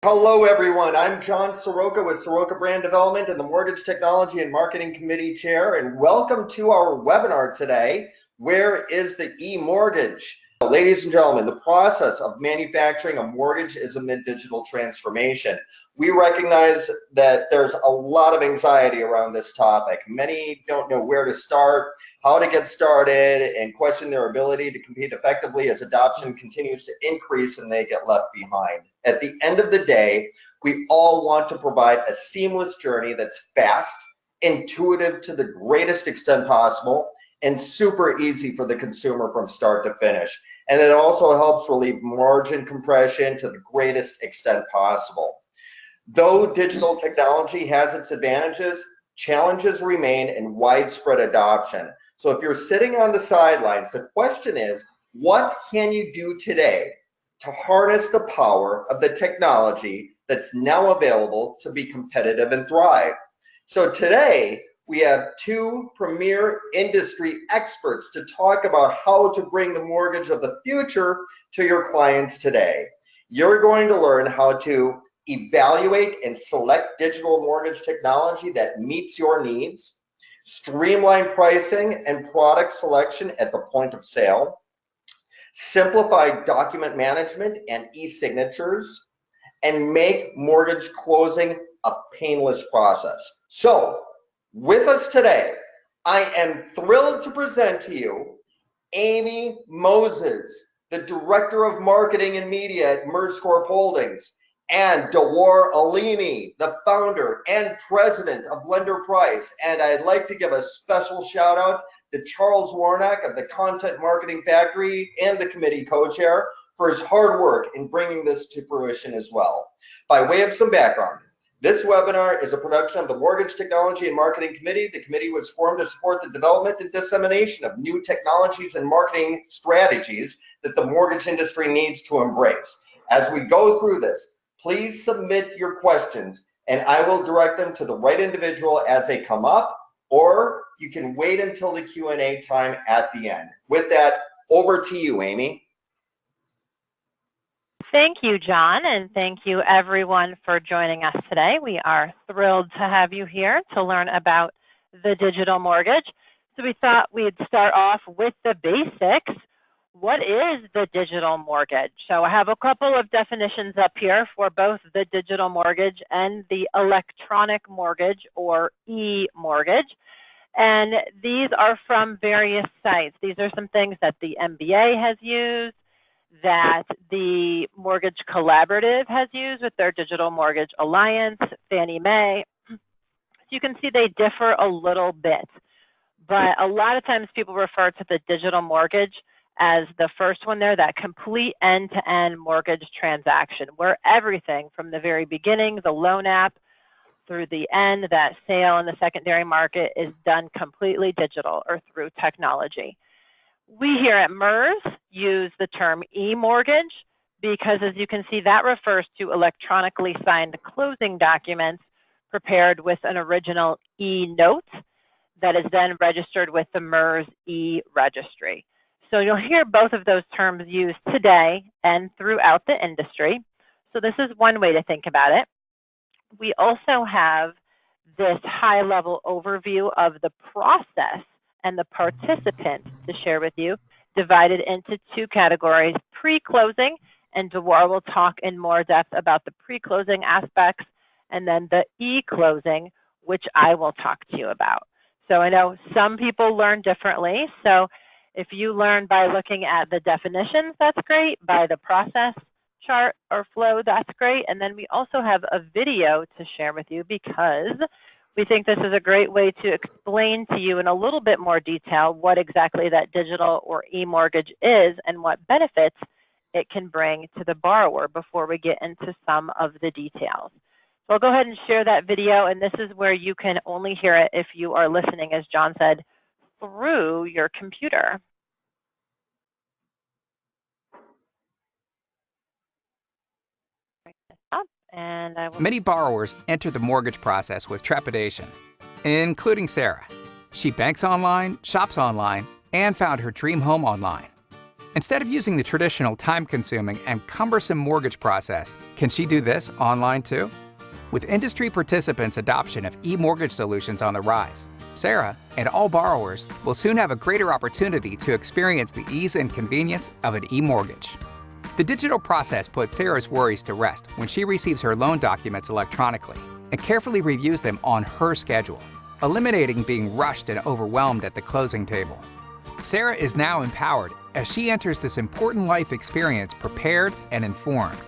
Hello, everyone. I'm John Soroka with Soroka Brand Development and the Mortgage Technology and Marketing Committee Chair, and welcome to our webinar today, Where is the E-Mortgage? Ladies and gentlemen, the process of manufacturing a mortgage is amid digital transformation. We recognize that there's a lot of anxiety around this topic. Many don't know where to start, how to get started, and question their ability to compete effectively as adoption continues to increase and they get left behind. At the end of the day, we all want to provide a seamless journey that's fast, intuitive to the greatest extent possible, and super easy for the consumer from start to finish. And it also helps relieve margin compression to the greatest extent possible. Though digital technology has its advantages, challenges remain in widespread adoption. So if you're sitting on the sidelines, the question is, what can you do today to harness the power of the technology that's now available to be competitive and thrive? So today, we have two premier industry experts to talk about how to bring the mortgage of the future to your clients today. You're going to learn how to evaluate and select digital mortgage technology that meets your needs, streamline pricing and product selection at the point of sale, simplify document management and e-signatures, and make mortgage closing a painless process. So, with us today, I am thrilled to present to you Amy Moses, the Director of Marketing and Media at Merge Corp Holdings, and Dewar Alini, the founder and president of Lender Price. And I'd like to give a special shout out to Charles Warnock of the Content Marketing Factory and the committee co-chair for his hard work in bringing this to fruition as well. By way of some background, this webinar is a production of the Mortgage Technology and Marketing Committee. The committee was formed to support the development and dissemination of new technologies and marketing strategies that the mortgage industry needs to embrace. As we go through this, please submit your questions and I will direct them to the right individual as they come up, or you can wait until the Q&A time at the end. With that, over to you, Amy. Thank you, John, and thank you everyone for joining us today. We are thrilled to have you here to learn about the digital mortgage. So we thought we'd start off with the basics. What is the digital mortgage? So I have a couple of definitions up here for both the digital mortgage and the electronic mortgage or e-mortgage. And these are from various sites. These are some things that the MBA has used, that the Mortgage Collaborative has used with their Digital Mortgage Alliance, Fannie Mae. So you can see they differ a little bit, but a lot of times people refer to the digital mortgage as the first one there, that complete end-to-end mortgage transaction, where everything from the very beginning, the loan app, through the end, that sale in the secondary market is done completely digital or through technology. We here at MERS use the term e-mortgage because, as you can see, that refers to electronically signed closing documents prepared with an original e-note that is then registered with the MERS e-registry. So you'll hear both of those terms used today and throughout the industry. So this is one way to think about it. We also have this high-level overview of the process and the participants to share with you, divided into two categories: pre-closing, and Dewar will talk in more depth about the pre-closing aspects, and then the e-closing, which I will talk to you about. So I know some people learn differently, so if you learn by looking at the definitions, that's great. By the process chart or flow, that's great. And then we also have a video to share with you because we think this is a great way to explain to you in a little bit more detail what exactly that digital or e-mortgage is and what benefits it can bring to the borrower before we get into some of the details. So I'll go ahead and share that video, and this is where you can only hear it if you are listening, as John said, through your computer. Many borrowers enter the mortgage process with trepidation, including Sarah. She banks online, shops online, and found her dream home online. Instead of using the traditional time-consuming and cumbersome mortgage process, can she do this online too? With industry participants' adoption of e-mortgage solutions on the rise, Sarah and all borrowers will soon have a greater opportunity to experience the ease and convenience of an e-mortgage. The digital process puts Sarah's worries to rest when she receives her loan documents electronically and carefully reviews them on her schedule, eliminating being rushed and overwhelmed at the closing table. Sarah is now empowered as she enters this important life experience prepared and informed.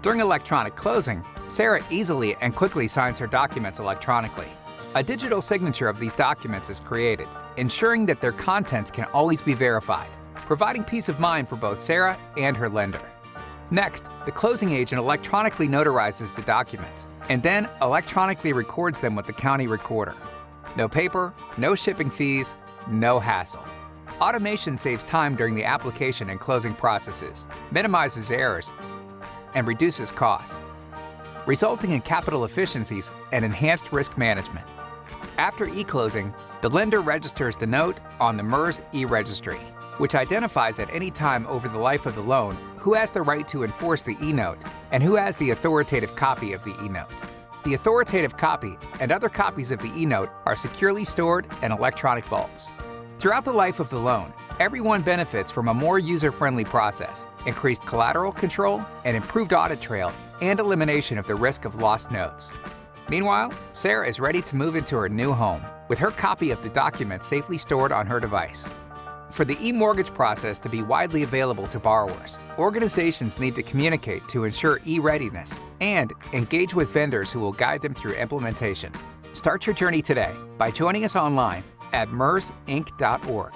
During electronic closing, Sarah easily and quickly signs her documents electronically. A digital signature of these documents is created, ensuring that their contents can always be verified, providing peace of mind for both Sarah and her lender. Next, the closing agent electronically notarizes the documents and then electronically records them with the county recorder. No paper, no shipping fees, no hassle. Automation saves time during the application and closing processes, minimizes errors, and reduces costs, resulting in capital efficiencies and enhanced risk management. After e-closing, the lender registers the note on the MERS e-registry, which identifies at any time over the life of the loan who has the right to enforce the e-note and who has the authoritative copy of the e-note. The authoritative copy and other copies of the e-note are securely stored in electronic vaults. Throughout the life of the loan, everyone benefits from a more user-friendly process, increased collateral control, an improved audit trail, and elimination of the risk of lost notes. Meanwhile, Sarah is ready to move into her new home, with her copy of the document safely stored on her device. For the e-mortgage process to be widely available to borrowers, organizations need to communicate to ensure e-readiness and engage with vendors who will guide them through implementation. Start your journey today by joining us online at mersinc.org.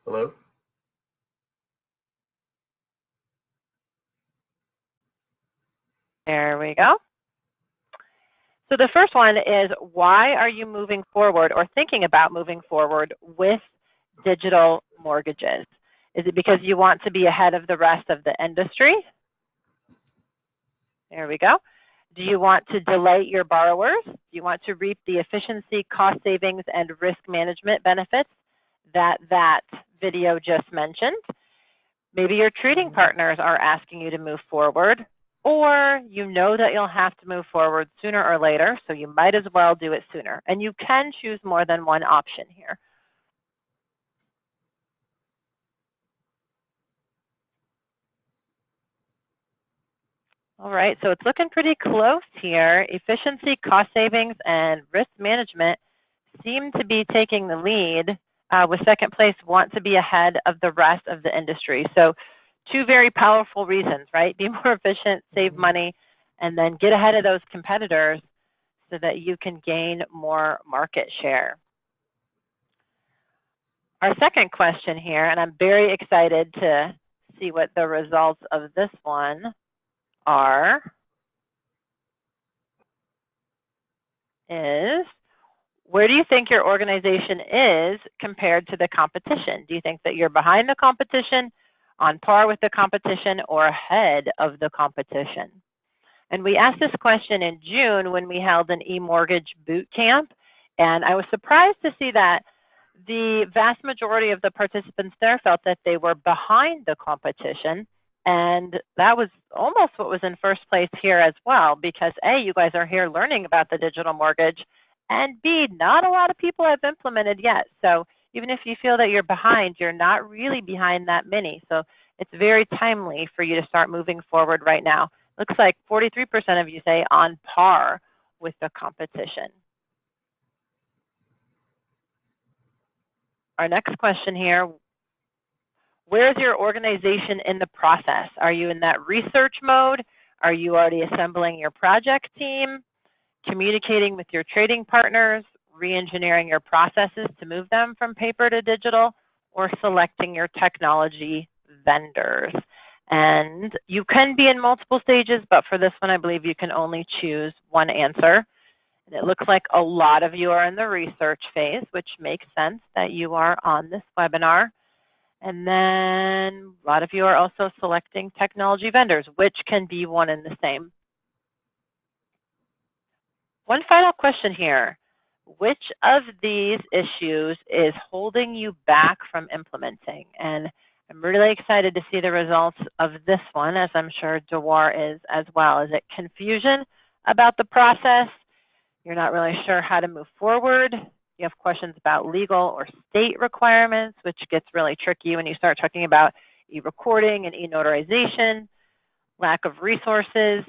Hello? There we go. So the first one is, why are you moving forward or thinking about moving forward with digital mortgages? Is it because you want to be ahead of the rest of the industry? There we go. Do you want to delight your borrowers? Do you want to reap the efficiency, cost savings, and risk management benefits that video just mentioned? Maybe your trading partners are asking you to move forward, or you know that you'll have to move forward sooner or later, so you might as well do it sooner. And you can choose more than one option here. All right, so it's looking pretty close here. Efficiency, cost savings, and risk management seem to be taking the lead, with second place want to be ahead of the rest of the industry. So two very powerful reasons, right? Be more efficient, save money, and then get ahead of those competitors so that you can gain more market share. Our second question here, and I'm very excited to see what the results of this one are, is, where do you think your organization is compared to the competition? Do you think that you're behind the competition, on par with the competition, or ahead of the competition? And we asked this question in June when we held an e-mortgage boot camp, and I was surprised to see that the vast majority of the participants there felt that they were behind the competition, and that was almost what was in first place here as well, because A, you guys are here learning about the digital mortgage, and B, not a lot of people have implemented yet. So even if you feel that you're behind, you're not really behind that many. So it's very timely for you to start moving forward right now. Looks like 43% of you say on par with the competition. Our next question here, where is your organization in the process? Are you in that research mode? Are you already assembling your project team, communicating with your trading partners, re-engineering your processes to move them from paper to digital, or selecting your technology vendors? And you can be in multiple stages, but for this one, I believe you can only choose one answer. And it looks like a lot of you are in the research phase, which makes sense that you are on this webinar. And then a lot of you are also selecting technology vendors, which can be one and the same. One final question here. Which of these issues is holding you back from implementing? And I'm really excited to see the results of this one, as I'm sure Dewar is as well. Is it confusion about the process? You're not really sure how to move forward? You have questions about legal or state requirements, which gets really tricky when you start talking about e-recording and e-notarization, lack of resources.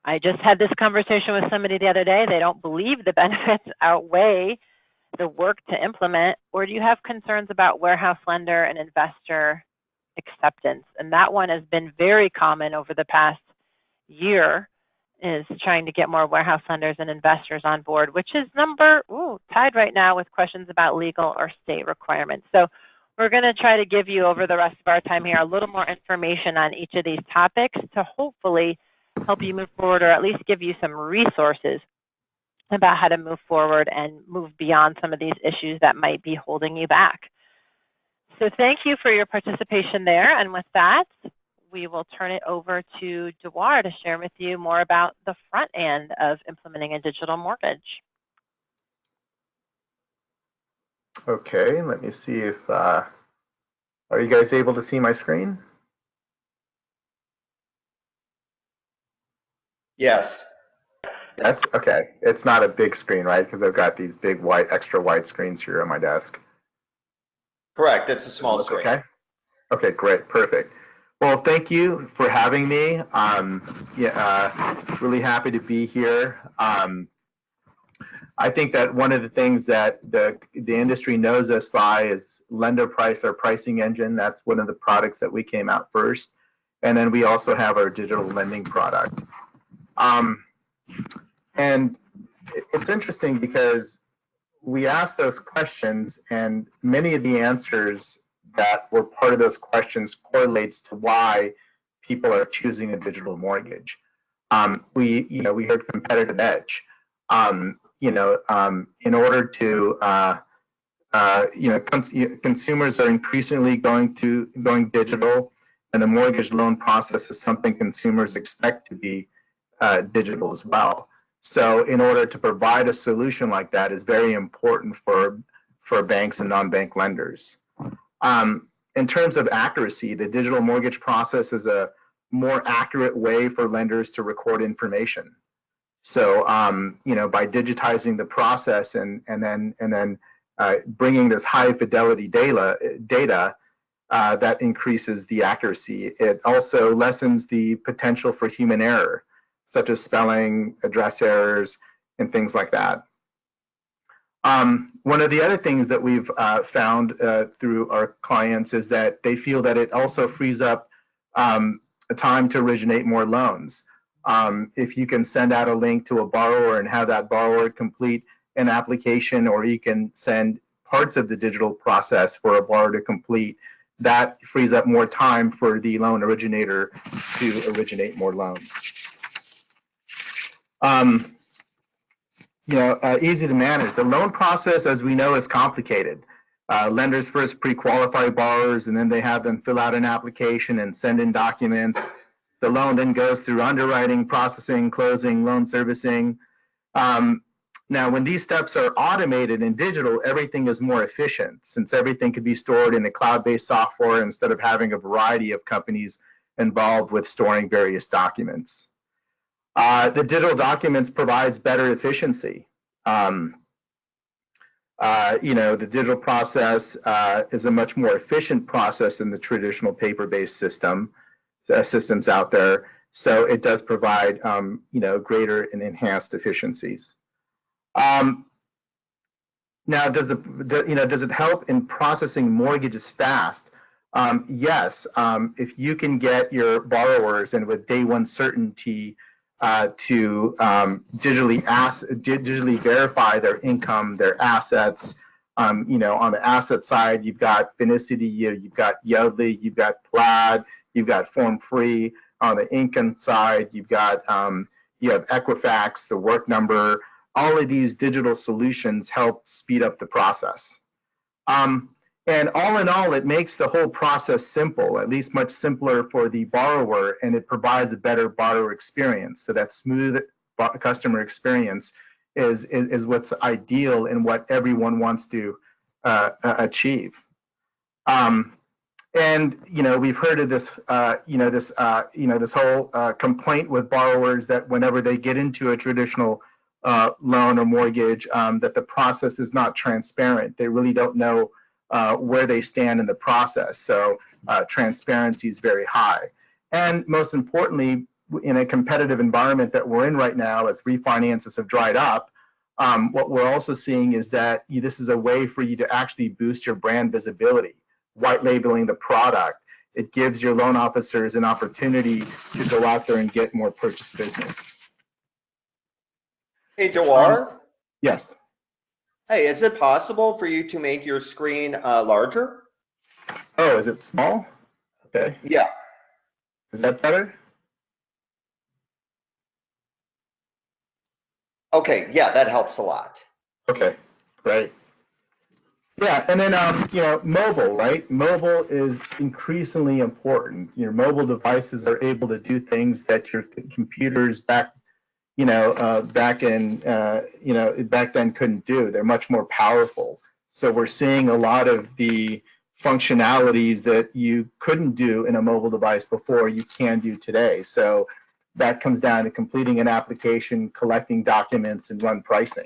I just had this conversation with somebody the other day. They don't believe the benefits outweigh the work to implement. Or do you have concerns about warehouse lender and investor acceptance? And that one has been very common over the past year, is trying to get more warehouse lenders and investors on board, which is tied right now with questions about legal or state requirements. So we're going to try to give you, over the rest of our time here, a little more information on each of these topics to hopefully help you move forward, or at least give you some resources about how to move forward and move beyond some of these issues that might be holding you back. So thank you for your participation there. And with that, we will turn it over to Dewar to share with you more about the front end of implementing a digital mortgage. Okay, let me see if, are you guys able to see my screen? Yes. Yes, okay. It's not a big screen, right? Because I've got these big white, extra wide screens here on my desk. Correct, it's a small screen. Okay. Okay, great, perfect. Well, thank you for having me. Really happy to be here. I think that one of the things that the industry knows us by is Lender Price, our pricing engine. That's one of the products that we came out first. And then we also have our digital lending product. And it's interesting because we asked those questions, and many of the answers that were part of those questions correlates to why people are choosing a digital mortgage. We heard competitive edge. In order to, consumers are increasingly going digital, and the mortgage loan process is something consumers expect to be digital as well. So in order to provide a solution like that is very important for banks and non-bank lenders. In terms of accuracy, the digital mortgage process is a more accurate way for lenders to record information. So, by digitizing the process and then bringing this high fidelity data that increases the accuracy. It also lessens the potential for human error, such as spelling, address errors, and things like that. One of the other things that we've found through our clients is that they feel that it also frees up time to originate more loans. If you can send out a link to a borrower and have that borrower complete an application, or you can send parts of the digital process for a borrower to complete, that frees up more time for the loan originator to originate more loans. Easy to manage. The loan process, as we know, is complicated. Lenders first pre-qualify borrowers, and then they have them fill out an application and send in documents. The loan then goes through underwriting, processing, closing, loan servicing. Now, when these steps are automated and digital, everything is more efficient, since everything could be stored in a cloud-based software instead of having a variety of companies involved with storing various documents. The digital documents provides better efficiency. The digital process is a much more efficient process than the traditional paper-based systems out there. So it does provide, greater and enhanced efficiencies. Now, does it help in processing mortgages fast? Yes. If you can get your borrowers, and with day one certainty, to digitally verify their income, their assets. On the asset side, you've got Finicity, you've got Yodlee, you've got Plaid, you've got Form Free. On the income side, you've got you have Equifax, the Work Number, all of these digital solutions help speed up the process. And all in all, it makes the whole process simple, at least much simpler for the borrower, and it provides a better borrower experience. So that smooth customer experience is what's ideal and what everyone wants to achieve. And we've heard of this, this whole complaint with borrowers that whenever they get into a traditional loan or mortgage, that the process is not transparent. They really don't know where they stand in the process. So transparency is very high. And most importantly, in a competitive environment that we're in right now, as refinances have dried up, what we're also seeing is that this is a way for you to actually boost your brand visibility. White labeling the product, it gives your loan officers an opportunity to go out there and get more purchase business. Hey, Jawar? Yes. Hey, is it possible for you to make your screen larger? Oh, is it small? Okay. Yeah. Is that better? Okay, yeah, that helps a lot. Okay, great. Yeah, and then mobile, right? Mobile is increasingly important. Your mobile devices are able to do things that your computers back then couldn't do. They're much more powerful. So we're seeing a lot of the functionalities that you couldn't do in a mobile device before, you can do today. So that comes down to completing an application, collecting documents, and run pricing.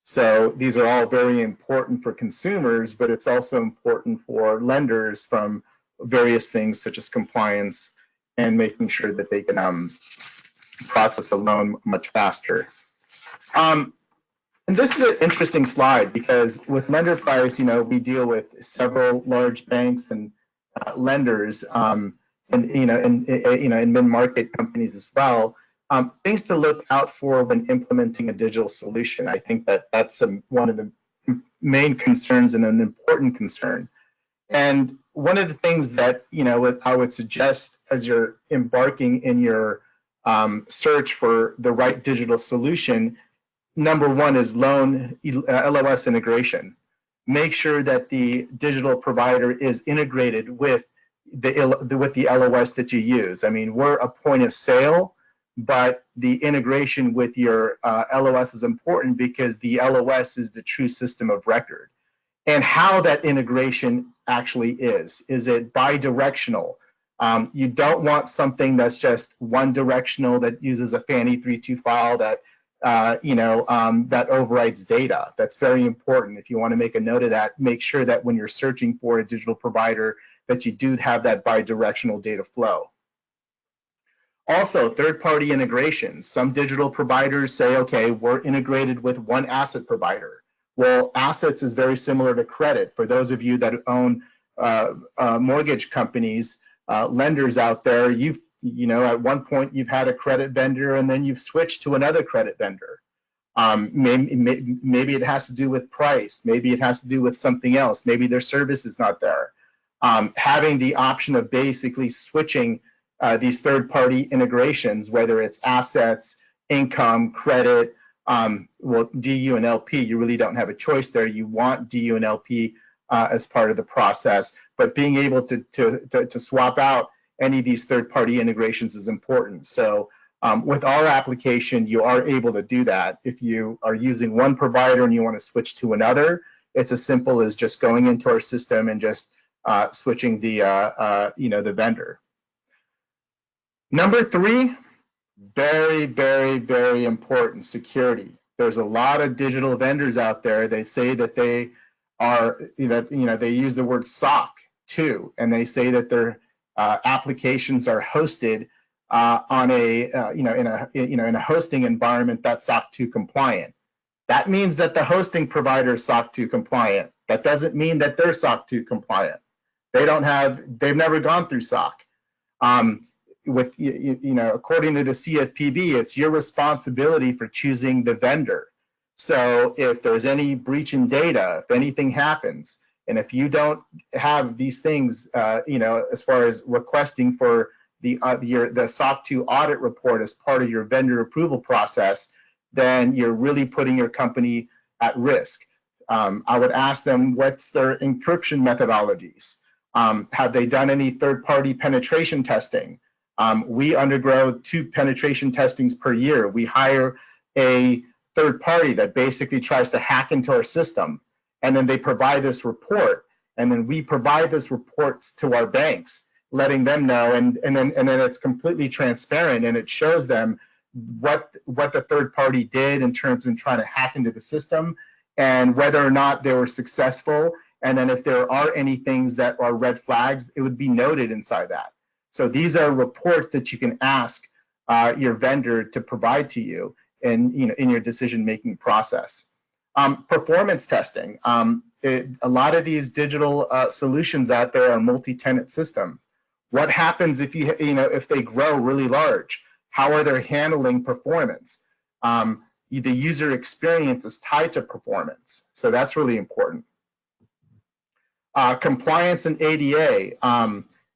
So these are all very important for consumers, but it's also important for lenders from various things such as compliance and making sure that they can process a loan much faster. And this is an interesting slide because with LenderPrice, we deal with several large banks and lenders, and mid-market companies as well. Things to look out for when implementing a digital solution. I think that's one of the main concerns and an important concern. And one of the things that I would suggest as you're embarking in your search for the right digital solution, number one is LOS integration. Make sure that the digital provider is integrated with the LOS that you use. I mean, we're a point of sale, but the integration with your LOS is important because the LOS is the true system of record. And how that integration actually is it bi-directional? You don't want something that's just one directional that uses a Fannie 3.2 file that that overwrites data. That's very important. If you want to make a note of that, make sure that when you're searching for a digital provider that you do have that bi-directional data flow. Also, third-party integrations. Some digital providers say, okay, we're integrated with one asset provider. Well, assets is very similar to credit. For those of you that own mortgage companies, lenders out there, at one point you've had a credit vendor and then you've switched to another credit vendor. Maybe it has to do with price. Maybe it has to do with something else. Maybe their service is not there. Having the option of basically switching these third-party integrations, whether it's assets, income, credit, DU and LP, you really don't have a choice there. You want DU and LP as part of the process, but being able to swap out any of these third-party integrations is important. So with our application, you are able to do that. If you are using one provider and you want to switch to another, it's as simple as just going into our system and just switching the the vendor. Number three, very, very, very important, security. There's a lot of digital vendors out there. They say that they are, they use the word SOC 2, and they say that their applications are hosted on a, in a hosting environment that's SOC 2 compliant. That means that the hosting provider is SOC 2 compliant. That doesn't mean that they're SOC 2 compliant. They've never gone through SOC. According to the CFPB, it's your responsibility for choosing the vendor. So if there's any breach in data, if anything happens, and if you don't have these things, as far as requesting for the SOC 2 audit report as part of your vendor approval process, then you're really putting your company at risk. I would ask them, what's their encryption methodologies? Have they done any third-party penetration testing? We undergo 2 penetration testings per year. We hire a third party that basically tries to hack into our system, and then they provide this report, and then we provide this reports to our banks, letting them know, and then it's completely transparent, and it shows them what the third party did in terms of trying to hack into the system, and whether or not they were successful, and then if there are any things that are red flags, it would be noted inside that. So these are reports that you can ask your vendor to provide to you in your decision-making process. Performance testing. A lot of these digital solutions out there are multi-tenant systems. What happens if if they grow really large? How are they handling performance? The user experience is tied to performance, so that's really important. Compliance and ADA.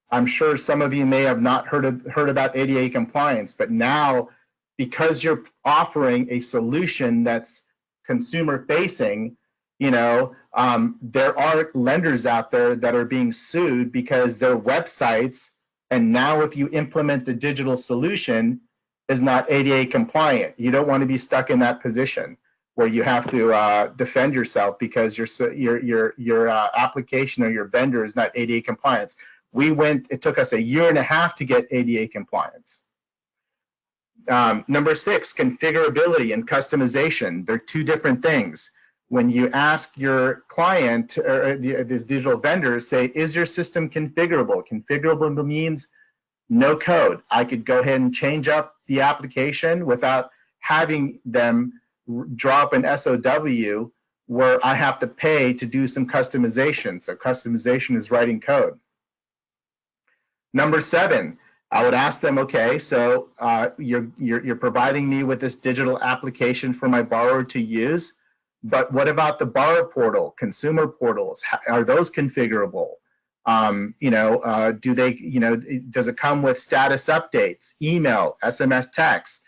I'm sure some of you may have not heard about ADA compliance, but now, because you're offering a solution that's consumer facing, there are lenders out there that are being sued because their websites, and now if you implement the digital solution, is not ADA compliant. You don't want to be stuck in that position where you have to defend yourself because your application or your vendor is not ADA compliant. It took us 1.5 years to get ADA compliance. Number 6, configurability and customization. They're 2 different things. When you ask your client or these digital vendors, say, is your system configurable? Configurable means no code. I could go ahead and change up the application without having them drop an SOW where I have to pay to do some customization. So customization is writing code. Number 7, I would ask them, okay, so you're providing me with this digital application for my borrower to use, but what about the borrower portal, consumer portals? Are those configurable? Do they, does it come with status updates, email, SMS text?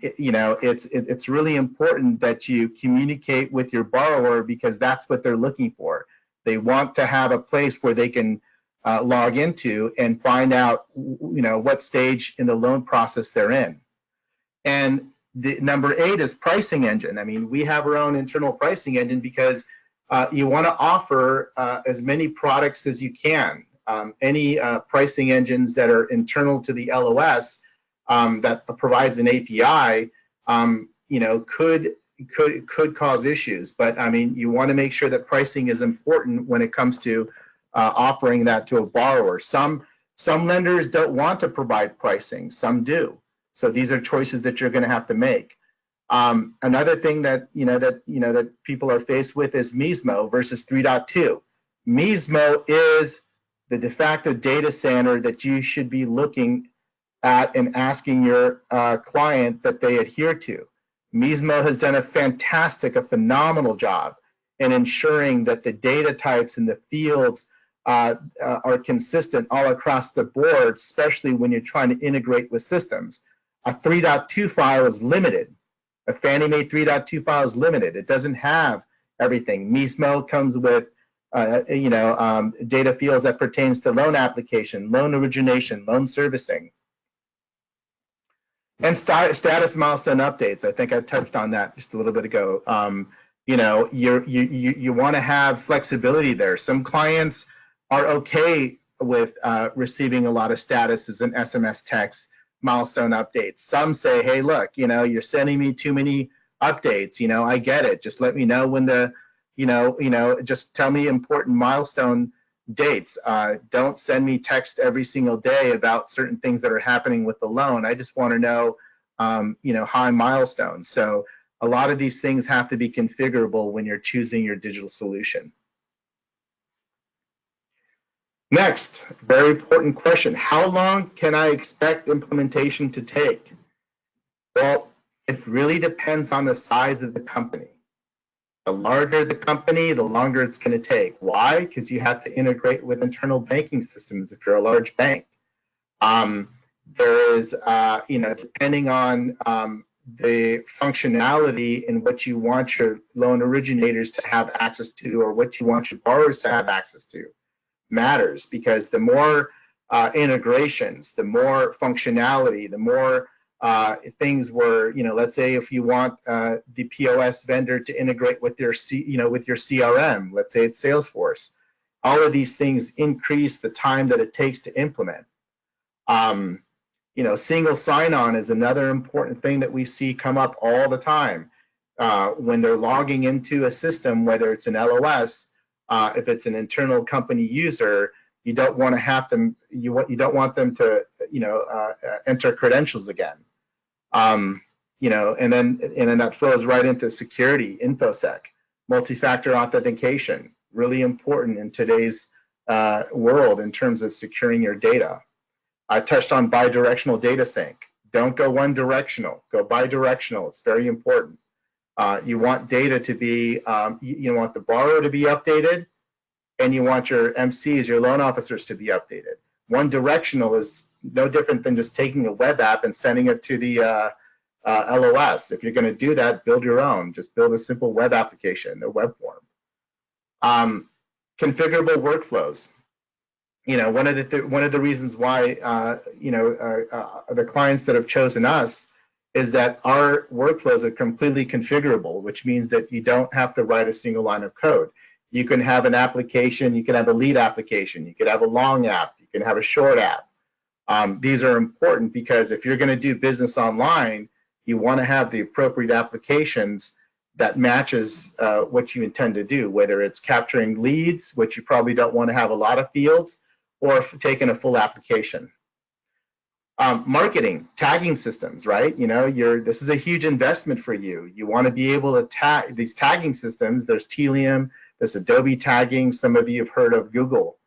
It's really important that you communicate with your borrower because that's what they're looking for. They want to have a place where they can log into and find out, what stage in the loan process they're in. And number 8 is pricing engine. I mean, we have our own internal pricing engine because you want to offer as many products as you can. Any pricing engines that are internal to the LOS that provides an API, could cause issues. But I mean, you want to make sure that pricing is important when it comes to offering that to a borrower. Some lenders don't want to provide pricing, some do. So these are choices that you're going to have to make. Another thing that that people are faced with is MISMO versus 3.2. MISMO is the de facto data center that you should be looking at and asking your client that they adhere to. MISMO has done a phenomenal job in ensuring that the data types and the fields are consistent all across the board, especially when you're trying to integrate with systems. A 3.2 file is limited. A Fannie Mae 3.2 file is limited. It doesn't have everything. MISMO comes with data fields that pertains to loan application, loan origination, loan servicing. And status milestone updates. I think I touched on that just a little bit ago. You want to have flexibility there. Some clients are okay with receiving a lot of statuses and SMS text milestone updates. Some say, hey, look, you're sending me too many updates. I get it. Just let me know when just tell me important milestone dates. Don't send me text every single day about certain things that are happening with the loan. I just want to know, high milestones. So a lot of these things have to be configurable when you're choosing your digital solution. Next, very important question. How long can I expect implementation to take? Well, it really depends on the size of the company. The larger the company, the longer it's going to take. Why? Because you have to integrate with internal banking systems if you're a large bank. There is, depending on the functionality in what you want your loan originators to have access to, or what you want your borrowers to have access to, matters, because the more integrations, the more functionality, the more things where, let's say if you want the POS vendor to integrate with your with your CRM, let's say it's Salesforce, all of these things increase the time that it takes to implement. Single sign-on is another important thing that we see come up all the time. When they're logging into a system, whether it's an LOS, if it's an internal company user, you don't want to have them. You don't want them to enter credentials again. And then that flows right into security, InfoSec, multi-factor authentication, really important in today's world in terms of securing your data. I touched on bi-directional data sync. Don't go one directional, go bi-directional. It's very important. You want data to be, you want the borrower to be updated, and you want your MCs, your loan officers, to be updated. One directional is no different than just taking a web app and sending it to the LOS. If you're going to do that, build your own. Just build a simple web application, a web form. Configurable workflows. One of the reasons why the clients that have chosen us is that our workflows are completely configurable, which means that you don't have to write a single line of code. You can have an application, you can have a lead application, you could have a long app, you can have a short app. These are important because if you're going to do business online, you want to have the appropriate applications that matches what you intend to do, whether it's capturing leads, which you probably don't want to have a lot of fields, or taking a full application. Marketing, tagging systems, right? This is a huge investment for you. You want to be able to tag these tagging systems. There's Telium, there's Adobe tagging. Some of you have heard of Google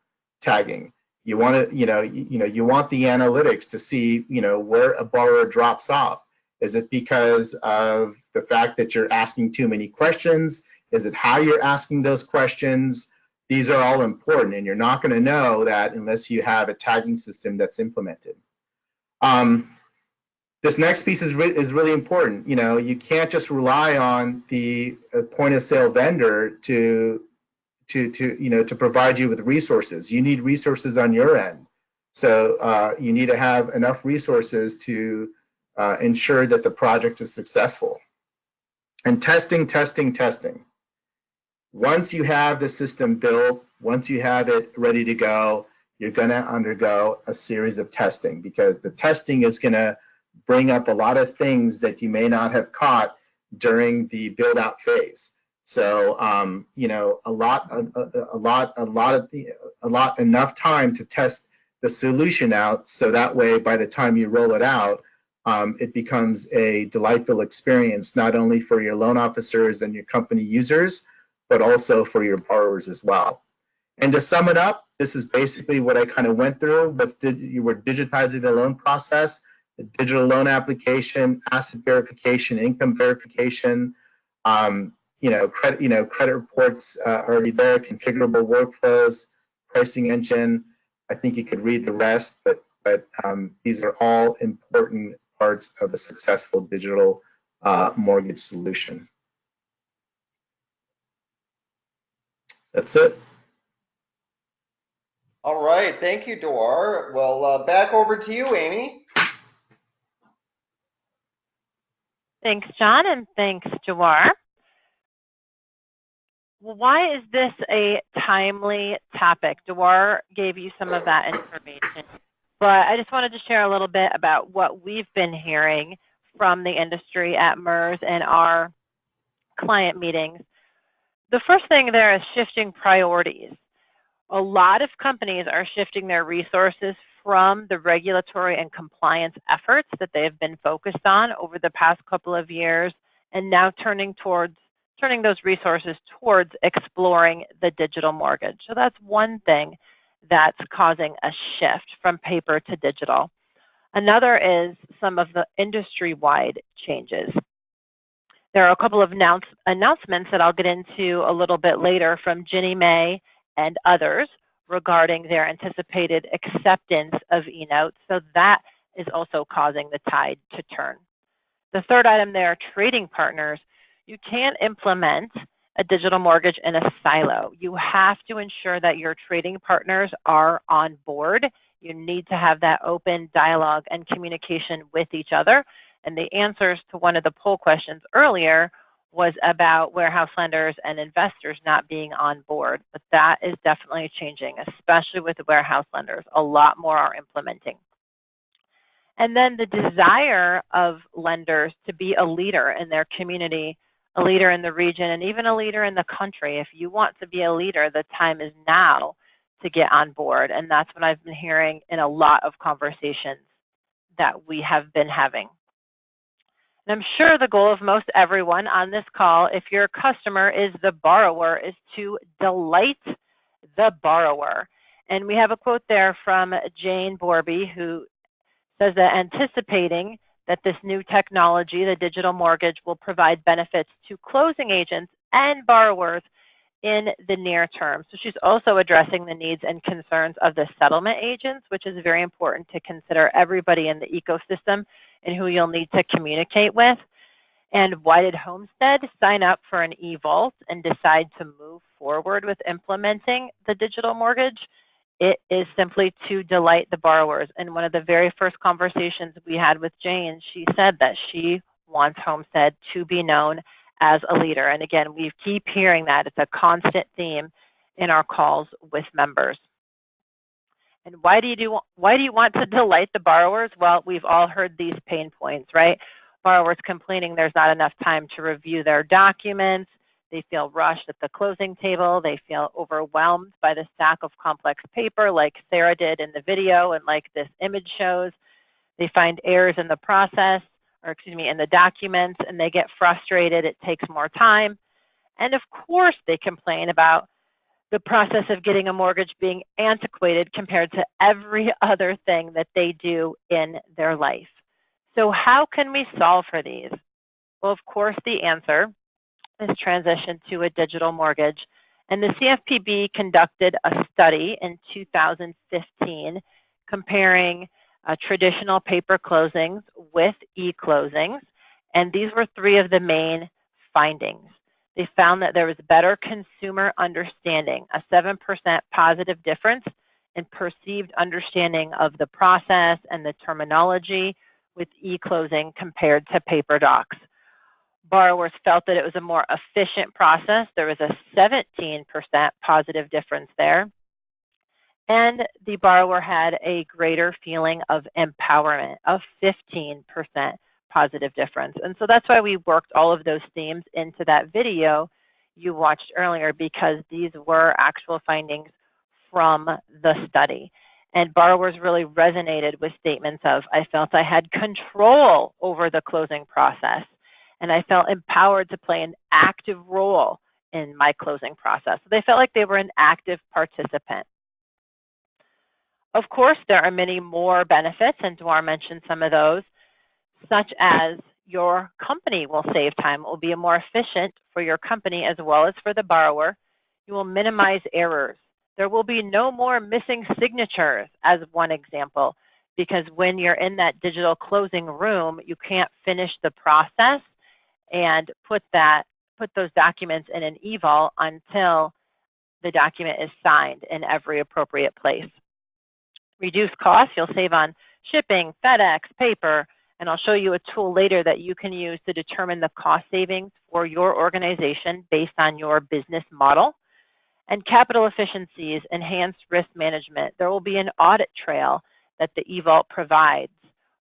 tagging. You want to, you want the analytics to see, where a borrower drops off. Is it because of the fact that you're asking too many questions? Is it how you're asking those questions? These are all important, and you're not going to know that unless you have a tagging system that's implemented. This next piece is really important. You can't just rely on the point of sale vendor to provide you with resources. You need resources on your end. So you need to have enough resources to ensure that the project is successful. And testing. Once you have the system built, once you have it ready to go, you're going to undergo a series of testing, because the testing is going to bring up a lot of things that you may not have caught during the build out phase. So enough time to test the solution out, so that way by the time you roll it out, it becomes a delightful experience, not only for your loan officers and your company users, but also for your borrowers as well. And to sum it up, this is basically what I kind of went through. You were digitizing the loan process, the digital loan application, asset verification, income verification, credit reports already there, configurable workflows, pricing engine. I think you could read the rest, but these are all important parts of a successful digital mortgage solution. That's it. All right, thank you, Dwar. Well, back over to you, Amy. Thanks, John, and thanks, Jawar. Well, why is this a timely topic? Jawar gave you some of that information, but I just wanted to share a little bit about what we've been hearing from the industry at MERS and our client meetings. The first thing there is shifting priorities. A lot of companies are shifting their resources from the regulatory and compliance efforts that they have been focused on over the past couple of years, and now turning those resources towards exploring the digital mortgage. So that's one thing that's causing a shift from paper to digital. Another is some of the industry-wide changes. There are a couple of announcements that I'll get into a little bit later from Ginnie Mae and others regarding their anticipated acceptance of eNotes. So that is also causing the tide to turn. The third item there, trading partners. You can't implement a digital mortgage in a silo. You have to ensure that your trading partners are on board. You need to have that open dialogue and communication with each other. And the answers to one of the poll questions earlier was about warehouse lenders and investors not being on board. But that is definitely changing, especially with the warehouse lenders. A lot more are implementing. And then the desire of lenders to be a leader in their community, a leader in the region, and even a leader in the country. If you want to be a leader, the time is now to get on board. And that's what I've been hearing in a lot of conversations that we have been having. And I'm sure the goal of most everyone on this call, if your customer is the borrower, is to delight the borrower. And we have a quote there from Jane Borby, who says that anticipating that this new technology, the digital mortgage, will provide benefits to closing agents and borrowers in the near term. So she's also addressing the needs and concerns of the settlement agents, which is very important to consider everybody in the ecosystem and who you'll need to communicate with. And why did Homestead sign up for an eVault and decide to move forward with implementing the digital mortgage? It is simply to delight the borrowers. And one of the very first conversations we had with Jane, she said that she wants Homestead to be known as a leader. And again, we keep hearing that. It's a constant theme in our calls with members. And why do you want to delight the borrowers? Well, we've all heard these pain points, right? Borrowers complaining there's not enough time to review their documents. They feel rushed at the closing table. They feel overwhelmed by the stack of complex paper like Sarah did in the video and like this image shows. They find errors in the process, or excuse me, in the documents, and they get frustrated. It takes more time. And of course, they complain about the process of getting a mortgage being antiquated compared to every other thing that they do in their life. So how can we solve for these? Well, of course, the answer is transition to a digital mortgage. And the CFPB conducted a study in 2015 comparing traditional paper closings with e-closings. And these were three of the main findings. They found that there was better consumer understanding, a 7% positive difference in perceived understanding of the process and the terminology with e-closing compared to paper docs. Borrowers felt that it was a more efficient process. There was a 17% positive difference there. And the borrower had a greater feeling of empowerment, of 15% positive difference. And so that's why we worked all of those themes into that video you watched earlier, because these were actual findings from the study. And borrowers really resonated with statements of, I felt I had control over the closing process, and I felt empowered to play an active role in my closing process. So they felt like they were an active participant. Of course, there are many more benefits, and Dwar mentioned some of those, such as your company will save time. It will be more efficient for your company as well as for the borrower. You will minimize errors. There will be no more missing signatures, as one example, because when you're in that digital closing room, you can't finish the process and put those documents in an eVault until the document is signed in every appropriate place. Reduce costs. You'll save on shipping, FedEx, paper, and I'll show you a tool later that you can use to determine the cost savings for your organization based on your business model. And capital efficiencies, enhanced risk management. There will be an audit trail that the eVault provides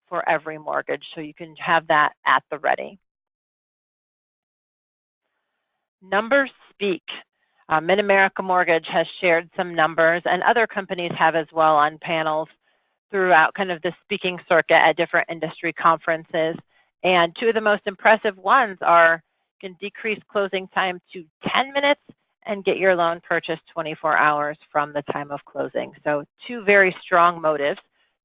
for every mortgage, so you can have that at the ready. Numbers speak. Mid-America Mortgage has shared some numbers, and other companies have as well on panels throughout kind of the speaking circuit at different industry conferences. And two of the most impressive ones are, you can decrease closing time to 10 minutes and get your loan purchased 24 hours from the time of closing. So two very strong motives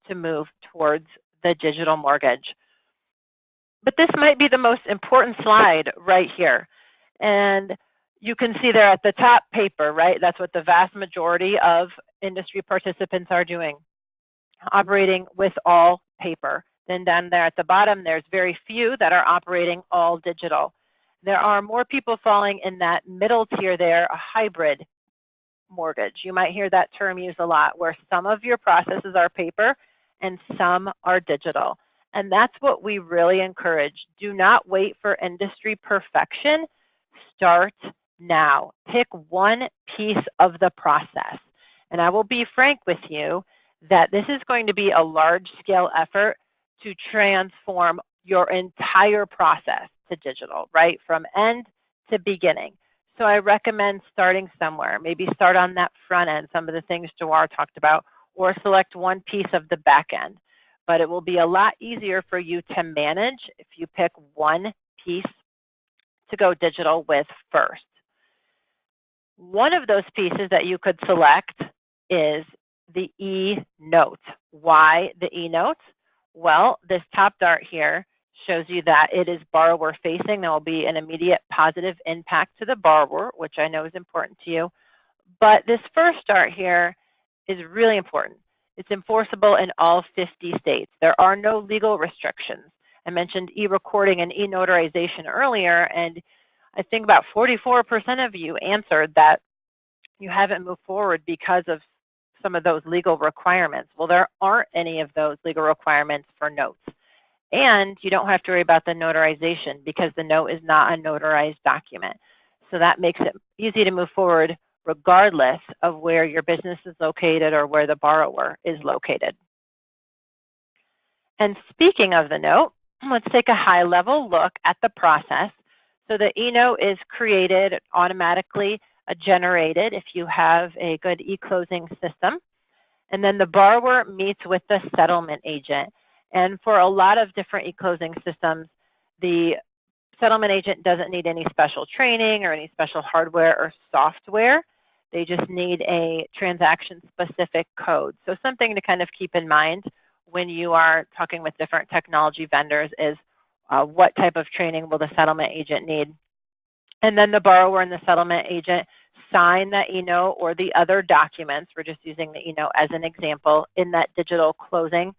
to move towards the digital mortgage. But this might be the most important slide right here. And you can see there at the top, paper, right? That's what the vast majority of industry participants are doing, operating with all paper. Then down there at the bottom, there's very few that are operating all digital. There are more people falling in that middle tier there, a hybrid mortgage. You might hear that term used a lot, where some of your processes are paper and some are digital. And that's what we really encourage. Do not wait for industry perfection. Start now. Pick one piece of the process. And I will be frank with you that this is going to be a large-scale effort to transform your entire process to digital, right? From end to beginning. So I recommend starting somewhere. Maybe start on that front end, some of the things Jawar talked about, or select one piece of the back end. But it will be a lot easier for you to manage if you pick one piece to go digital with first. One of those pieces that you could select is the e-note. Why the e-note? Well, this top dart here shows you that it is borrower facing. There will be an immediate positive impact to the borrower, which I know is important to you. But this first dart here is really important. It's enforceable in all 50 states. There are no legal restrictions. I mentioned e-recording and e-notarization earlier, and I think about 44% of you answered that you haven't moved forward because of some of those legal requirements. Well, there aren't any of those legal requirements for notes. And you don't have to worry about the notarization because the note is not a notarized document. So that makes it easy to move forward regardless of where your business is located or where the borrower is located. And speaking of the note, let's take a high-level look at the process. So the e-note is created automatically, generated if you have a good e-closing system. And then the borrower meets with the settlement agent. And for a lot of different e-closing systems, the settlement agent doesn't need any special training or any special hardware or software. They just need a transaction-specific code. So something to kind of keep in mind when you are talking with different technology vendors is what type of training will the settlement agent need. And then the borrower and the settlement agent sign that e-note or the other documents. We're just using the e-note as an example in that digital closing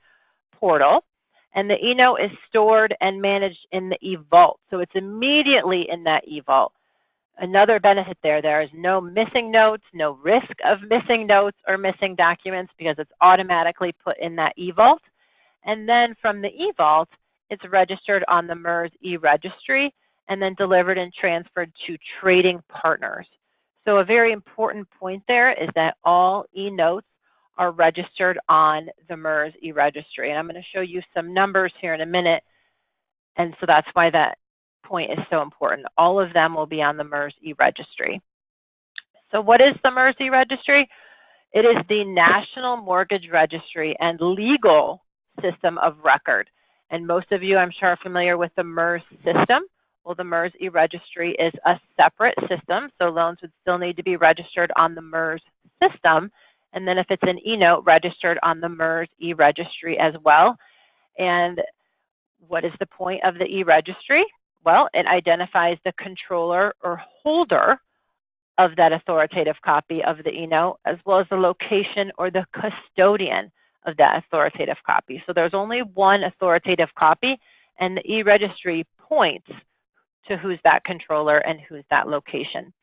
portal. And the e-note is stored and managed in the e-vault. So it's immediately in that e-vault. Another benefit there is no missing notes, no risk of missing notes or missing documents because it's automatically put in that e-vault. And then from the e-vault, it's registered on the MERS e-registry and then delivered and transferred to trading partners. So a very important point there is that all e-notes are registered on the MERS e-registry. And I'm going to show you some numbers here in a minute. And so that's why that point is so important. All of them will be on the MERS e-registry. So what is the MERS e-registry? It is the National Mortgage Registry and legal system of record. And most of you, I'm sure, are familiar with the MERS system. Well, the MERS e-registry is a separate system, so loans would still need to be registered on the MERS system. And then if it's an e-note, registered on the MERS e-registry as well. And what is the point of the e-registry? Well, it identifies the controller or holder of that authoritative copy of the e-note, as well as the location or the custodian of that authoritative copy. So there's only one authoritative copy, and the e-registry points to who's that controller and who's that location.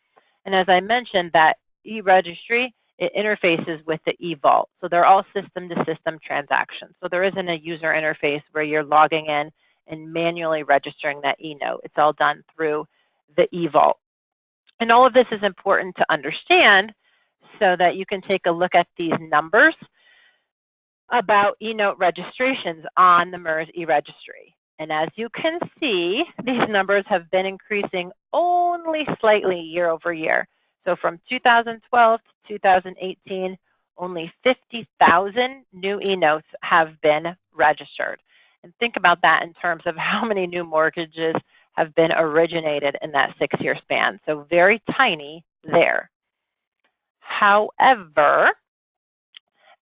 And as I mentioned, that e-registry, it interfaces with the e-vault. So they're all system-to-system transactions. So there isn't a user interface where you're logging in and manually registering that e-note. It's all done through the e-vault. And all of this is important to understand so that you can take a look at these numbers about e-note registrations on the MERS e-registry. And as you can see, these numbers have been increasing only slightly year over year. So from 2012 to 2018, only 50,000 new e-notes have been registered. And think about that in terms of how many new mortgages have been originated in that 6-year span. So very tiny there. However,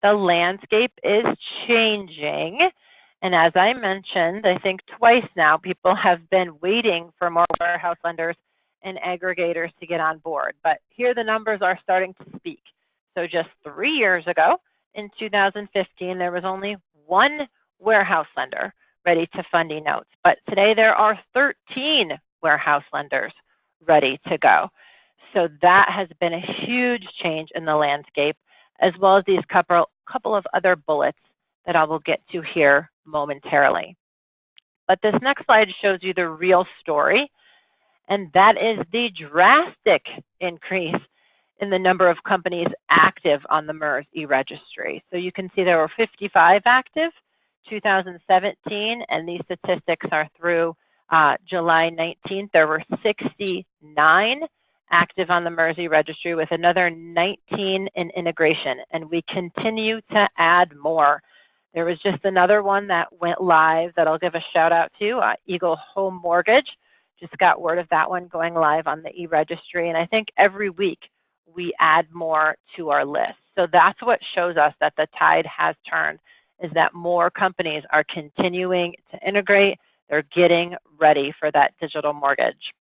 the landscape is changing. And as I mentioned, I think twice now, people have been waiting for more warehouse lenders and aggregators to get on board. But here the numbers are starting to speak. So just 3 years ago, in 2015, there was only one warehouse lender ready to fund e-notes. But today there are 13 warehouse lenders ready to go. So that has been a huge change in the landscape, as well as these couple of other bullets that I will get to here momentarily. But this next slide shows you the real story, and that is the drastic increase in the number of companies active on the MERS e-registry. So you can see there were 55 active, 2017, and these statistics are through July 19th. There were 69 active on the MERS e-registry with another 19 in integration, and we continue to add more. There was just another one that went live that I'll give a shout out to, Eagle Home Mortgage. Just got word of that one going live on the e-registry, and I think every week we add more to our list. So that's what shows us that the tide has turned, is that more companies are continuing to integrate. They're getting ready for that digital mortgage.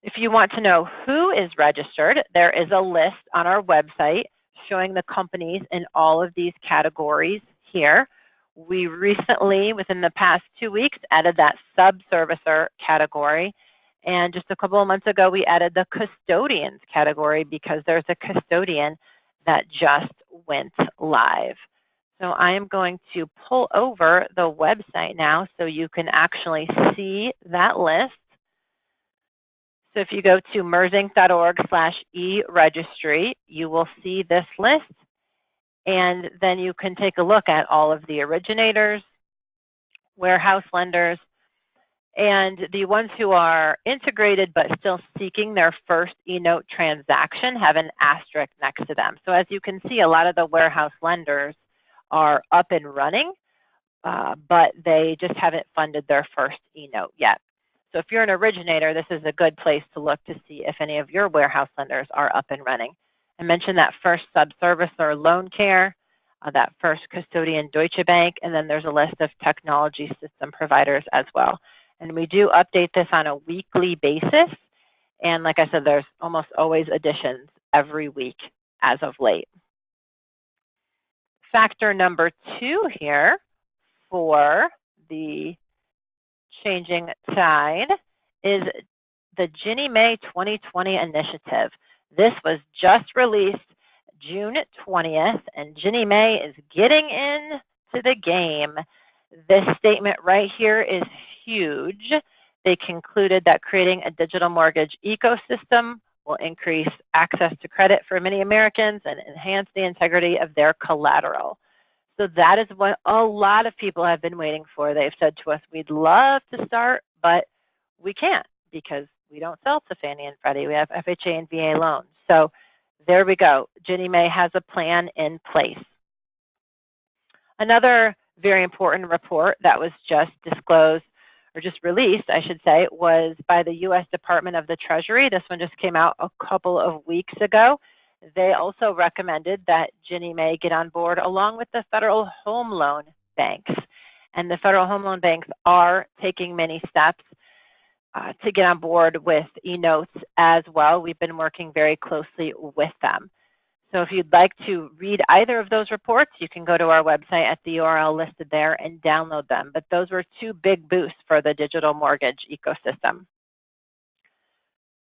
If you want to know who is registered, there is a list on our website showing the companies in all of these categories here. We recently, within the past 2 weeks, added that sub-servicer category. And just a couple of months ago, we added the custodians category because there's a custodian that just went live. So I am going to pull over the website now so you can actually see that list. So if you go to mersinc.org/e-registry, you will see this list. And then you can take a look at all of the originators, warehouse lenders, and the ones who are integrated but still seeking their first e-note transaction have an asterisk next to them. So as you can see, a lot of the warehouse lenders are up and running, but they just haven't funded their first e-note yet. So if you're an originator, this is a good place to look to see if any of your warehouse lenders are up and running. I mentioned that first sub-servicer Loan Care, that first custodian Deutsche Bank, and then there's a list of technology system providers as well. And we do update this on a weekly basis. And like I said, there's almost always additions every week as of late. Factor number 2 here for the changing tide is the Ginnie Mae 2020 initiative. This was just released June 20th, and Ginnie Mae is getting into the game. This statement right here is huge. They concluded that creating a digital mortgage ecosystem will increase access to credit for many Americans and enhance the integrity of their collateral. So that is what a lot of people have been waiting for. They've said to us, we'd love to start, but we can't because we don't sell to Fannie and Freddie. We have FHA and VA loans. So there we go. Ginnie Mae has a plan in place. Another very important report that was just disclosed, or just released, I should say, was by the U.S. Department of the Treasury. This one just came out a couple of weeks ago. They also recommended that Ginnie Mae get on board along with the Federal Home Loan Banks. And the Federal Home Loan Banks are taking many steps to get on board with e-notes as well. We've been working very closely with them. So if you'd like to read either of those reports, you can go to our website at the URL listed there and download them. But those were 2 big boosts for the digital mortgage ecosystem.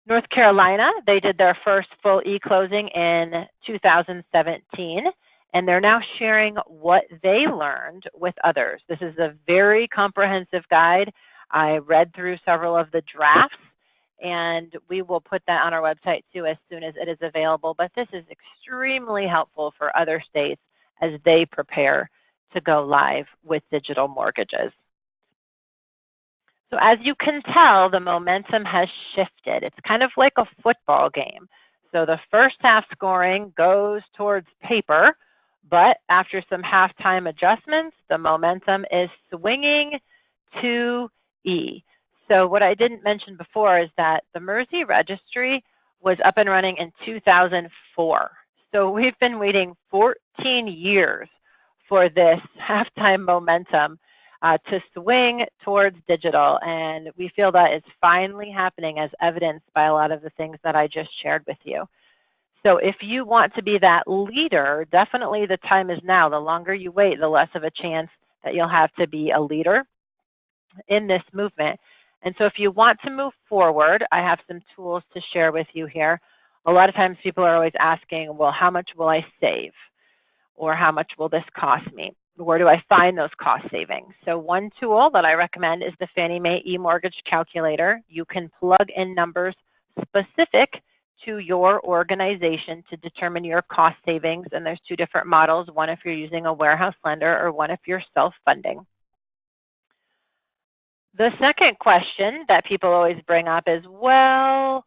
North Carolina, they did their first full e-closing in 2017, and they're now sharing what they learned with others. This is a very comprehensive guide. I read through several of the drafts, and we will put that on our website too as soon as it is available. But this is extremely helpful for other states as they prepare to go live with digital mortgages. So as you can tell, the momentum has shifted. It's kind of like a football game. So the first half scoring goes towards paper, but after some halftime adjustments, the momentum is swinging to E. So what I didn't mention before is that the MERS registry was up and running in 2004. So we've been waiting 14 years for this halftime momentum to swing towards digital, and we feel that is finally happening as evidenced by a lot of the things that I just shared with you. So if you want to be that leader, definitely the time is now. The longer you wait, the less of a chance that you'll have to be a leader in this movement. And so if you want to move forward, I have some tools to share with you here. A lot of times people are always asking, well, how much will I save? Or how much will this cost me? Where do I find those cost savings? So one tool that I recommend is the Fannie Mae eMortgage Calculator. You can plug in numbers specific to your organization to determine your cost savings. And there's two different models, one if you're using a warehouse lender or one if you're self-funding. The second question that people always bring up is, well,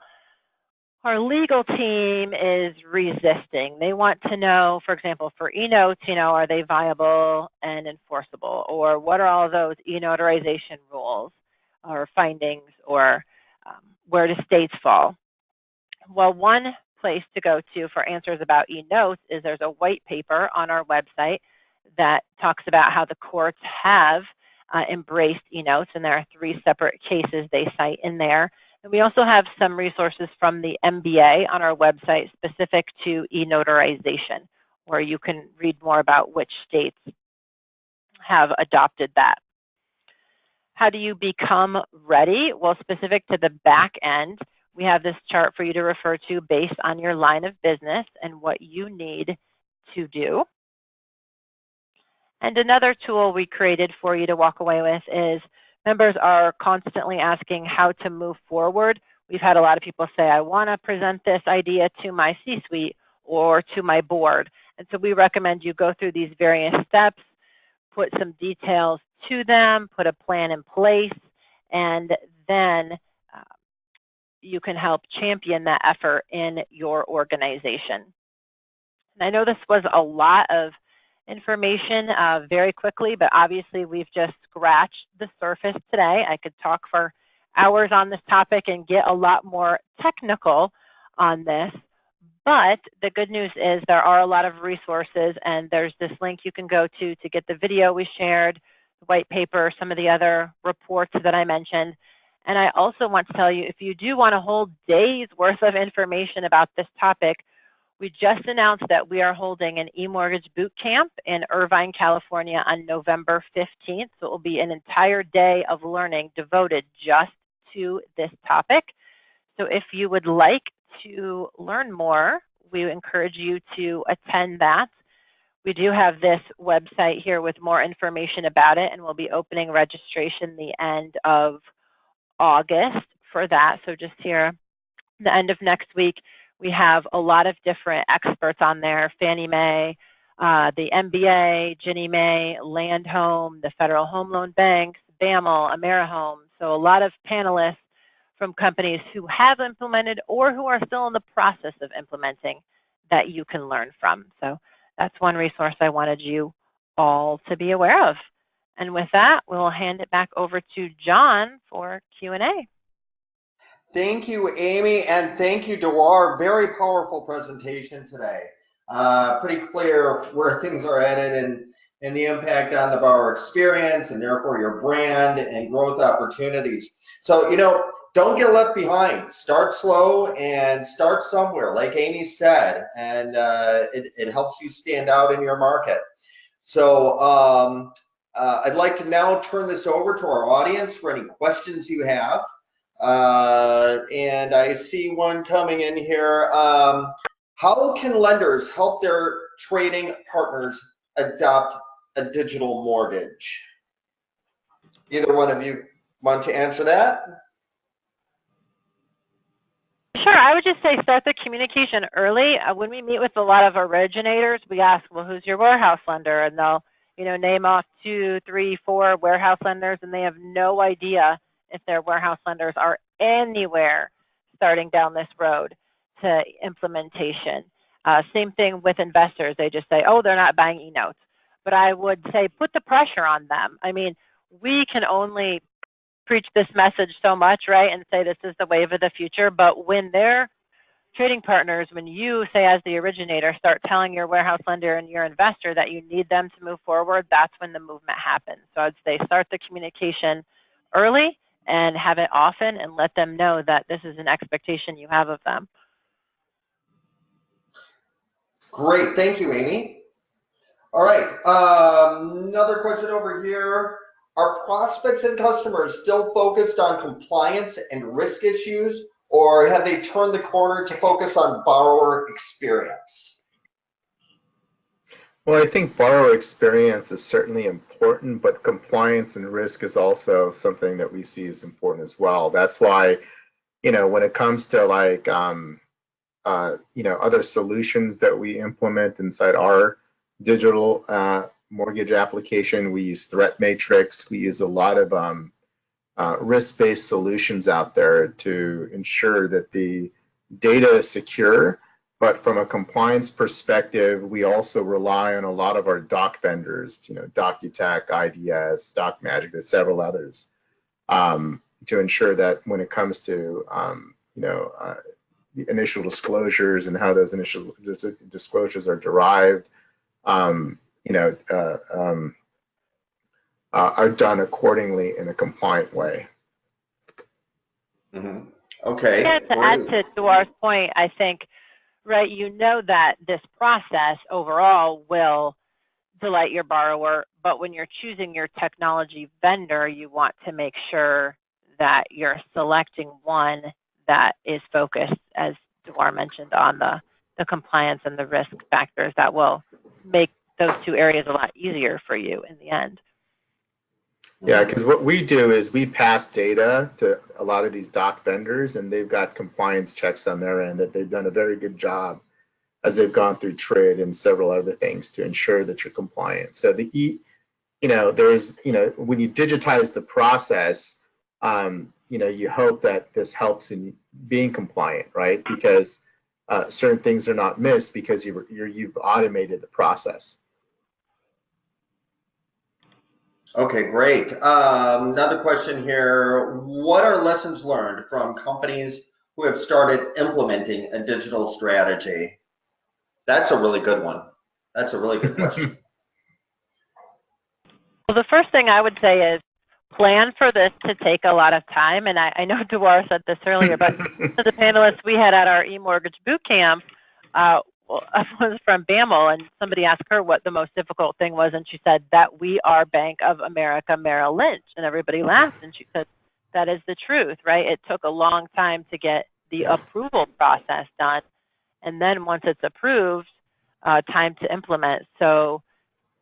our legal team is resisting. They want to know, for example, for e-notes, are they viable and enforceable? Or what are all those e-notarization rules or findings, or where do states fall? Well, one place to go to for answers about e-notes is there's a white paper on our website that talks about how the courts have embraced e-notes, and there are 3 separate cases they cite in there. And we also have some resources from the MBA on our website specific to e-notarization, where you can read more about which states have adopted that. How do you become ready? Well, specific to the back end, we have this chart for you to refer to based on your line of business and what you need to do. And another tool we created for you to walk away with is, members are constantly asking how to move forward. We've had a lot of people say, I want to present this idea to my C-suite or to my board. And so we recommend you go through these various steps, put some details to them, put a plan in place, and then you can help champion that effort in your organization. And I know this was a lot of information very quickly, but obviously we've just scratched the surface today. I could talk for hours on this topic and get a lot more technical on this, but the good news is there are a lot of resources, and there's this link you can go to get the video we shared, the white paper, some of the other reports that I mentioned. And I also want to tell you, if you do want to hold days worth of information about this topic, we just announced that we are holding an eMortgage boot camp in Irvine, California on November 15th. So it will be an entire day of learning devoted just to this topic. So if you would like to learn more, we encourage you to attend that. We do have this website here with more information about it, and we'll be opening registration the end of August for that. So just here, the end of next week, we have a lot of different experts on there: Fannie Mae, the MBA, Ginnie Mae, Land Home, the Federal Home Loan Banks, BAML, AmeriHome. So a lot of panelists from companies who have implemented or who are still in the process of implementing that you can learn from. So that's one resource I wanted you all to be aware of. And with that, we'll hand it back over to John for Q&A. Thank you, Amy, and thank you, Dewar. Very powerful presentation today. Pretty clear where things are headed and the impact on the borrower experience and therefore your brand and growth opportunities. So, don't get left behind. Start slow and start somewhere, like Amy said, and it helps you stand out in your market. So I'd like to now turn this over to our audience for any questions you have. And I see one coming in here. How can lenders help their trading partners adopt a digital mortgage? Either one of you want to answer that? Sure, I would just say start the communication early. When we meet with a lot of originators, we ask, well, who's your warehouse lender? And they'll, name off 2, 3, 4 warehouse lenders, and they have no idea if their warehouse lenders are anywhere starting down this road to implementation. Same thing with investors. They just say, oh, they're not buying e-notes. But I would say put the pressure on them. I mean, we can only preach this message so much, right, and say this is the wave of the future. But when their trading partners, when you say as the originator, start telling your warehouse lender and your investor that you need them to move forward, that's when the movement happens. So I'd say start the communication early and have it often, and let them know that this is an expectation you have of them. Great, thank you, Amy. All right. Another question over here. Are prospects and customers still focused on compliance and risk issues, or have they turned the corner to focus on borrower experience? Well, I think borrower experience is certainly important, but compliance and risk is also something that we see as important as well. That's why, when it comes to like, other solutions that we implement inside our digital mortgage application, we use threat matrix. We use a lot of risk-based solutions out there to ensure that the data is secure. But from a compliance perspective, we also rely on a lot of our doc vendors, DocuTac, IDS, DocMagic, there's several others, to ensure that when it comes to, the initial disclosures and how those initial disclosures are derived, are done accordingly in a compliant way. Mm-hmm. Okay. And to add to Duar's point, I think, right, that this process overall will delight your borrower, but when you're choosing your technology vendor, you want to make sure that you're selecting one that is focused, as Duar mentioned, on the compliance and the risk factors that will make those two areas a lot easier for you in the end. Yeah, because what we do is we pass data to a lot of these doc vendors, and they've got compliance checks on their end that they've done a very good job as they've gone through TRID and several other things to ensure that you're compliant. So when you digitize the process, you hope that this helps in being compliant, right? Because certain things are not missed because you've automated the process. Okay, great. Another question here. What are lessons learned from companies who have started implementing a digital strategy? That's a really good one. That's a really good question. Well, the first thing I would say is plan for this to take a lot of time. And I know Duar said this earlier, but the panelists we had at our eMortgage boot camp was from BAML, and somebody asked her what the most difficult thing was, and she said that we are Bank of America Merrill Lynch, and everybody laughed, and she said that is the truth, right? It took a long time to get the approval process done, and then once it's approved, time to implement. So,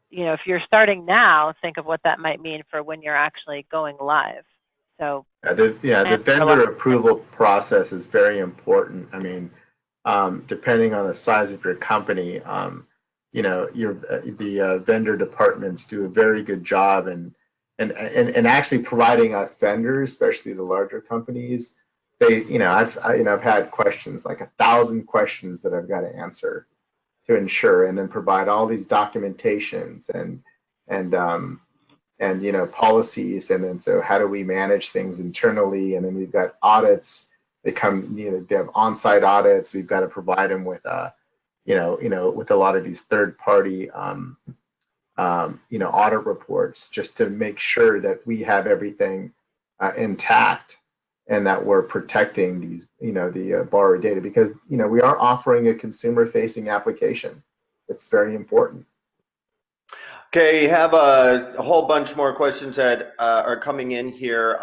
if you're starting now, think of what that might mean for when you're actually going live. So the vendor approval process is very important. I mean, depending on the size of your company, the vendor departments do a very good job and actually providing us vendors, especially the larger companies. I've had questions, like 1,000 questions that I've got to answer to ensure, and then provide all these documentations and policies, and then so how do we manage things internally, and then we've got audits. They have on-site audits. We've got to provide them with with a lot of these third-party audit reports, just to make sure that we have everything intact and that we're protecting these the borrower data, because we are offering a consumer-facing application. It's very important. Okay, you have a whole bunch more questions that are coming in here.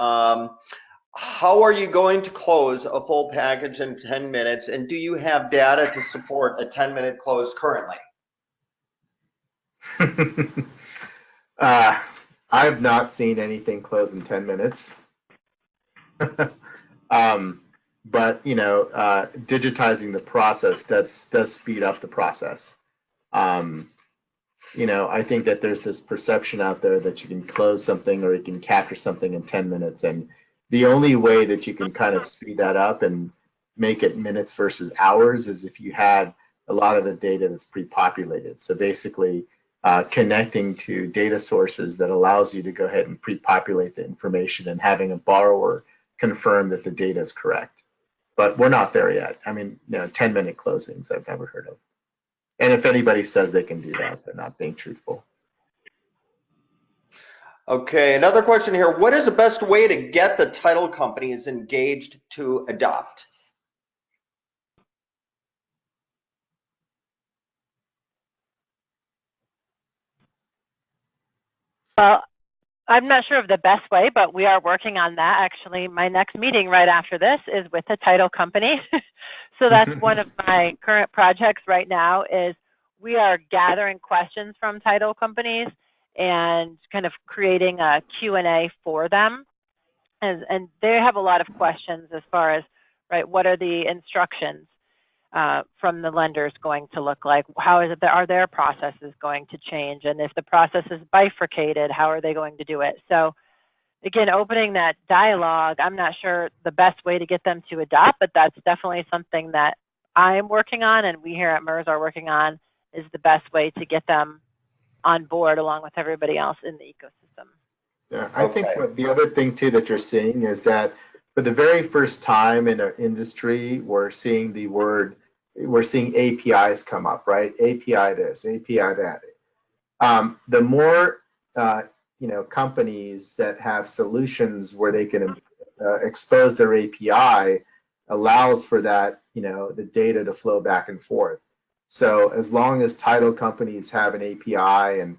How are you going to close a full package in 10 minutes, and do you have data to support a 10-minute close currently? I've not seen anything close in 10 minutes. But digitizing the process does speed up the process. I think that there's this perception out there that you can close something or you can capture something in 10 minutes, and the only way that you can kind of speed that up and make it minutes versus hours is if you had a lot of the data that's pre-populated. So basically, connecting to data sources that allows you to go ahead and pre-populate the information and having a borrower confirm that the data is correct. But we're not there yet. I mean, 10-minute closings I've never heard of. And if anybody says they can do that, they're not being truthful. Okay, another question here. What is the best way to get the title companies engaged to adopt? Well, I'm not sure of the best way, but we are working on that. Actually, my next meeting right after this is with a title company. So that's one of my current projects right now is we are gathering questions from title companies and kind of creating a Q&A for them. And they have a lot of questions as far as, right, what are the instructions from the lenders going to look like? How is it that are their processes going to change? And if the process is bifurcated, how are they going to do it? So again, opening that dialogue, I'm not sure the best way to get them to adopt, but that's definitely something that I'm working on and we here at MERS are working on is the best way to get them on board along with everybody else in the ecosystem. Yeah, I think the other thing too that you're seeing is that for the very first time in our industry, we're seeing APIs come up, right? API this, API that. The more companies that have solutions where they can expose their API allows for that, the data to flow back and forth. So as long as title companies have an API and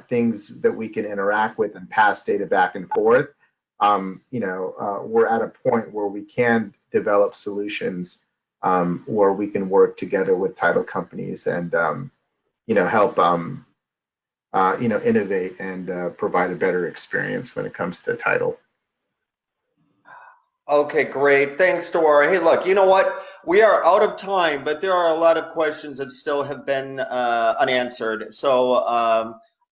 things that we can interact with and pass data back and forth, we're at a point where we can develop solutions where we can work together with title companies and help innovate and provide a better experience when it comes to title. Okay, great. Thanks, Dora. Hey, look, you know what? We are out of time, but there are a lot of questions that still have been unanswered. So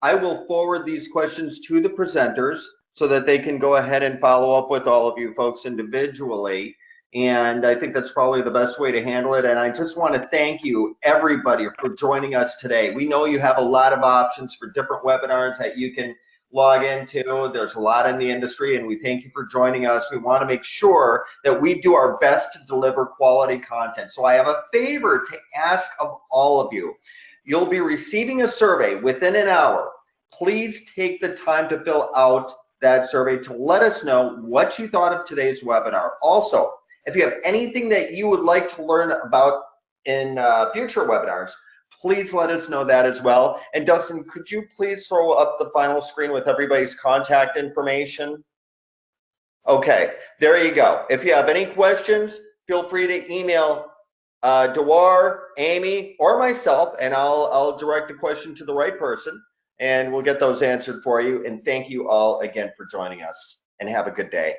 I will forward these questions to the presenters so that they can go ahead and follow up with all of you folks individually. And I think that's probably the best way to handle it. And I just want to thank you, everybody, for joining us today. We know you have a lot of options for different webinars that you can log into. There's a lot in the industry, and we thank you for joining us. We want to make sure that we do our best to deliver quality content. So I have a favor to ask of all of you. You'll be receiving a survey within an hour. Please take the time to fill out that survey to let us know what you thought of today's webinar. Also, if you have anything that you would like to learn about in future webinars, please let us know that as well. And Dustin, could you please throw up the final screen with everybody's contact information? Okay, there you go. If you have any questions, feel free to email Dewar, Amy, or myself, and I'll direct the question to the right person, and we'll get those answered for you. And thank you all again for joining us, and have a good day.